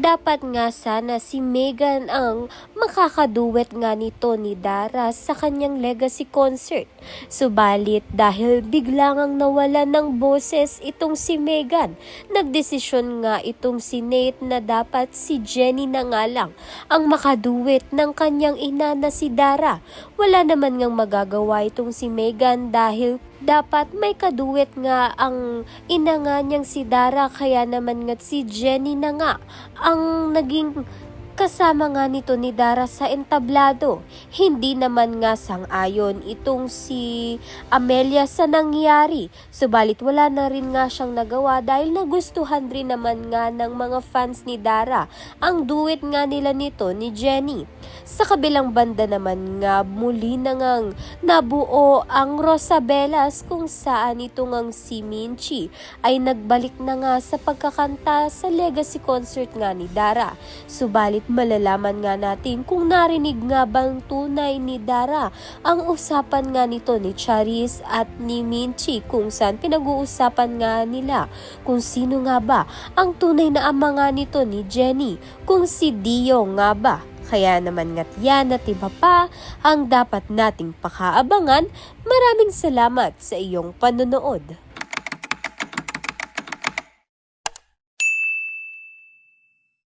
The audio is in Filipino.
dapat nga sana si Megan ang makakaduet nga nito ni Dara sa kanyang legacy concert. Subalit dahil biglang ang nawala ng boses itong si Megan, nagdesisyon nga itong si Nate na dapat si Jenny na nga lang ang makaduet ng kanyang ina na si Dara. Wala naman ngang magagawa itong si Megan dahil dapat may kaduet nga ang ina nga niyang si Dara, kaya naman nga si Jenny na nga ang naging kasama nga nito ni Dara sa entablado. Hindi naman nga sang-ayon itong si Amelia sa nangyari. Subalit wala na rin nga siyang nagawa dahil nagustuhan rin naman nga ng mga fans ni Dara ang duet nga nila nito ni Jenny. Sa kabilang banda naman nga muli na ngang nabuo ang Rosabellas kung saan ito ngang si Minchi ay nagbalik na nga sa pagkakanta sa legacy concert nga ni Dara. Subalit malalaman nga natin kung narinig nga bang tunay ni Dara ang usapan nga nito ni Charis at ni Minchi, kung saan pinag-uusapan nga nila kung sino nga ba ang tunay na ama nga nito ni Jenny, kung si Dio nga ba. Kaya naman nga't yan at iba pa ang dapat nating pakaabangan. Maraming salamat sa iyong panonood.